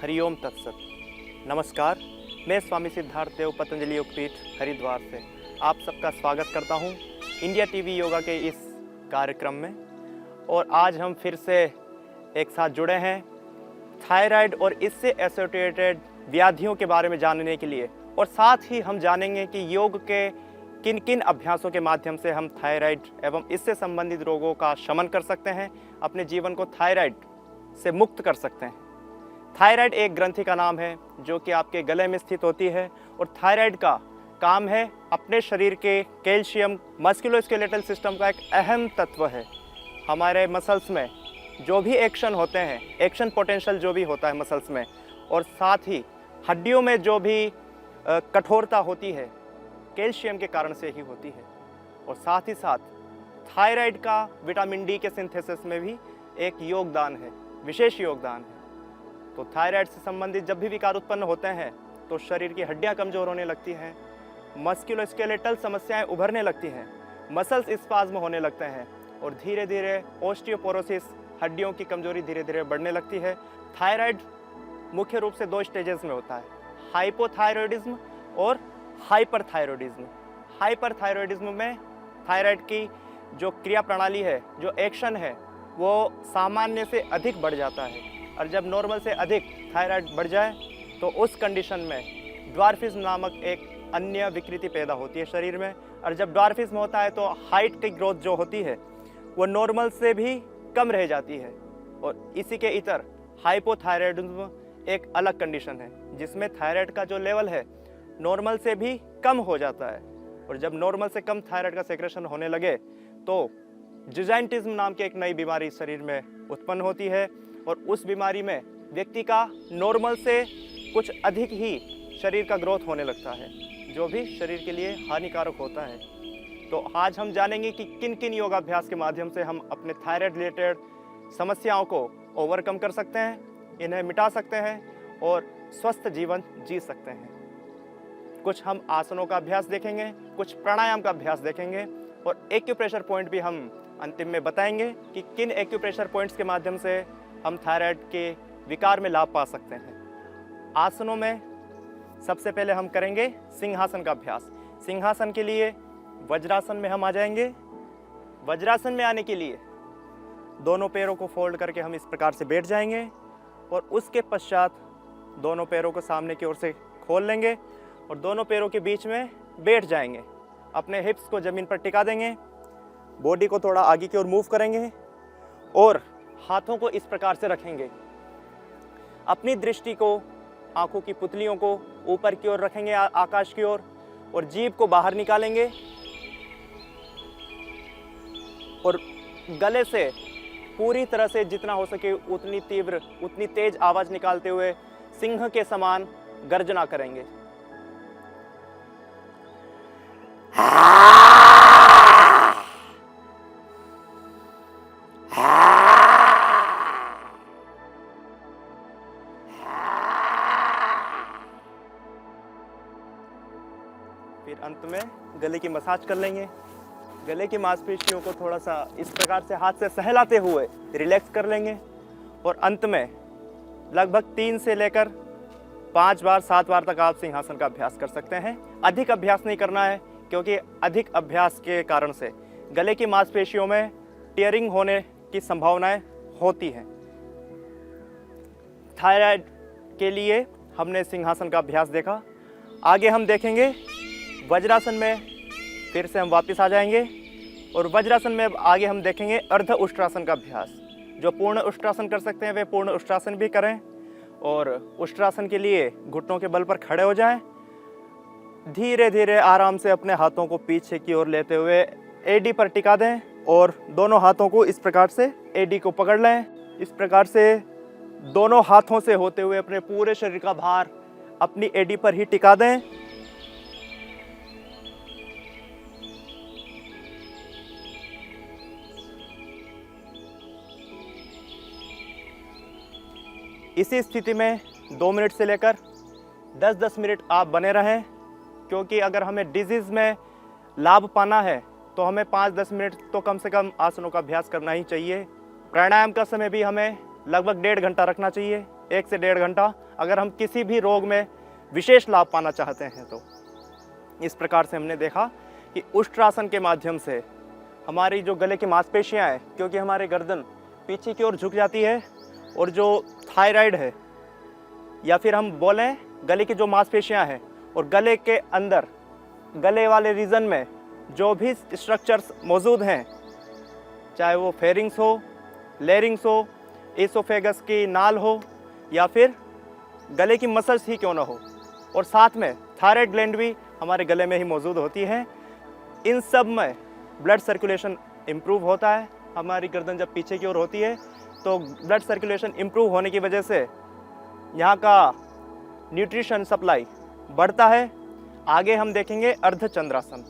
हरिओम तत्सत। नमस्कार, मैं स्वामी सिद्धार्थ देव पतंजलि योगपीठ हरिद्वार से आप सबका स्वागत करता हूं इंडिया टीवी योगा के इस कार्यक्रम में। और आज हम फिर से एक साथ जुड़े हैं थायराइड और इससे एसोसिएटेड व्याधियों के बारे में जानने के लिए, और साथ ही हम जानेंगे कि योग के किन किन अभ्यासों के माध्यम से हम थायराइड एवं इससे संबंधित रोगों का शमन कर सकते हैं, अपने जीवन को थायराइड से मुक्त कर सकते हैं। थायराइड एक ग्रंथि का नाम है जो कि आपके गले में स्थित होती है, और थायराइड का काम है अपने शरीर के कैल्शियम मस्कुलोस्केलेटल सिस्टम का एक अहम तत्व है। हमारे मसल्स में जो भी एक्शन होते हैं, एक्शन पोटेंशियल जो भी होता है मसल्स में, और साथ ही हड्डियों में जो भी कठोरता होती है कैल्शियम के कारण से ही होती है। और साथ ही साथ थायराइड का विटामिन डी के सिंथेसिस में भी एक योगदान है, विशेष योगदान है। तो थायराइड से संबंधित जब भी विकार उत्पन्न होते हैं तो शरीर की हड्डियां कमजोर होने लगती हैं, मस्कुलोस्केलेटल समस्याएं उभरने लगती हैं, मसल्स स्पाज्म होने लगते हैं, और धीरे धीरे ओस्टियोपोरोसिस, हड्डियों की कमजोरी धीरे धीरे बढ़ने लगती है। थायराइड मुख्य रूप से दो स्टेजेस में होता है, हाइपोथायरॉयडिज्म और हाइपरथायरॉयडिज्म। हाइपरथायरॉयडिज्म में थायराइड की जो क्रिया प्रणाली है, जो एक्शन है, वो सामान्य से अधिक बढ़ जाता है, और जब नॉर्मल से अधिक थायराइड बढ़ जाए तो उस कंडीशन में ड्वार्फिज्म नामक एक अन्य विकृति पैदा होती है शरीर में। और जब ड्वार्फिज्म होता है तो हाइट की ग्रोथ जो होती है वो नॉर्मल से भी कम रह जाती है। और इसी के इतर हाइपोथायरॉयडिज्म एक अलग कंडीशन है जिसमें थायराइड का जो लेवल है नॉर्मल से भी कम हो जाता है। और जब नॉर्मल से कम थायराइड का सेक्रेशन होने लगे तो जिजाइंटिज्म नाम की एक नई बीमारी शरीर में उत्पन्न होती है, और उस बीमारी में व्यक्ति का नॉर्मल से कुछ अधिक ही शरीर का ग्रोथ होने लगता है, जो भी शरीर के लिए हानिकारक होता है। तो आज हम जानेंगे कि किन किन योगाभ्यास के माध्यम से हम अपने थायराइड रिलेटेड समस्याओं को ओवरकम कर सकते हैं, इन्हें मिटा सकते हैं और स्वस्थ जीवन जी सकते हैं। कुछ हम आसनों का अभ्यास देखेंगे, कुछ प्राणायाम का अभ्यास देखेंगे, और एक्यूप्रेशर पॉइंट भी हम अंतिम में बताएंगे कि किन एक्यूप्रेशर पॉइंट्स के माध्यम से हम थायराइड के विकार में लाभ पा सकते हैं। आसनों में सबसे पहले हम करेंगे सिंहासन का अभ्यास। सिंहासन के लिए वज्रासन में हम आ जाएंगे। वज्रासन में आने के लिए दोनों पैरों को फोल्ड करके हम इस प्रकार से बैठ जाएंगे, और उसके पश्चात दोनों पैरों को सामने की ओर से खोल लेंगे और दोनों पैरों के बीच में बैठ जाएंगे। अपने हिप्स को ज़मीन पर टिका देंगे, बॉडी को थोड़ा आगे की ओर मूव करेंगे और हाथों को इस प्रकार से रखेंगे। अपनी दृष्टि को, आंखों की पुतलियों को ऊपर की ओर रखेंगे, आकाश की ओर, और जीभ को बाहर निकालेंगे, और गले से पूरी तरह से जितना हो सके उतनी तीव्र, उतनी तेज आवाज निकालते हुए सिंह के समान गर्जना करेंगे। फिर अंत में गले की मसाज कर लेंगे। गले की मांसपेशियों को थोड़ा सा इस प्रकार से हाथ से सहलाते हुए रिलैक्स कर लेंगे, और अंत में लगभग 3 से लेकर 5 बार 7 बार तक आप सिंहासन का अभ्यास कर सकते हैं। अधिक अभ्यास नहीं करना है, क्योंकि अधिक अभ्यास के कारण से गले की मांसपेशियों में टियरिंग होने की संभावनाएं होती हैं। थायराइड के लिए हमने सिंहासन का अभ्यास देखा। आगे हम देखेंगे वज्रासन में, फिर से हम वापस आ जाएंगे, और वज्रासन में आगे हम देखेंगे अर्ध उष्ट्रासन का अभ्यास। जो पूर्ण उष्ट्रासन कर सकते हैं वे पूर्ण उष्ट्रासन भी करें, और उष्ट्रासन के लिए घुटनों के बल पर खड़े हो जाएं। धीरे धीरे आराम से अपने हाथों को पीछे की ओर लेते हुए एडी पर टिका दें, और दोनों हाथों को इस प्रकार से एडी को पकड़ लें। इस प्रकार से दोनों हाथों से होते हुए अपने पूरे शरीर का भार अपनी एडी पर ही टिका दें। इसी स्थिति में 2 मिनट से लेकर 10-10 मिनट आप बने रहें, क्योंकि अगर हमें डिजीज़ में लाभ पाना है तो हमें 5-10 मिनट तो कम से कम आसनों का अभ्यास करना ही चाहिए। प्राणायाम का समय भी हमें लगभग 1.5 घंटा रखना चाहिए, 1 से 1.5 घंटा। अगर हम किसी भी रोग में विशेष लाभ पाना चाहते हैं तो इस प्रकार से हमने देखा कि उष्ट्रासन के माध्यम से हमारी जो गले की मांसपेशियां हैं, क्योंकि हमारे गर्दन पीछे की ओर झुक जाती है और जो थायराइड है या फिर हम बोलें गले की जो मांसपेशियां हैं और गले के अंदर गले वाले रीजन में जो भी स्ट्रक्चर्स मौजूद हैं, चाहे वो फेरिंग्स हो, लेरिंग्स हो, एसोफेगस की नाल हो या फिर गले की मसल्स ही क्यों ना हो, और साथ में थायराइड ग्लैंड भी हमारे गले में ही मौजूद होती है, इन सब में ब्लड सर्कुलेशन इम्प्रूव होता है। हमारी गर्दन जब पीछे की ओर होती है तो ब्लड सर्कुलेशन इम्प्रूव होने की वजह से यहाँ का न्यूट्रिशन सप्लाई बढ़ता है। आगे हम देखेंगे अर्धचंद्रासन।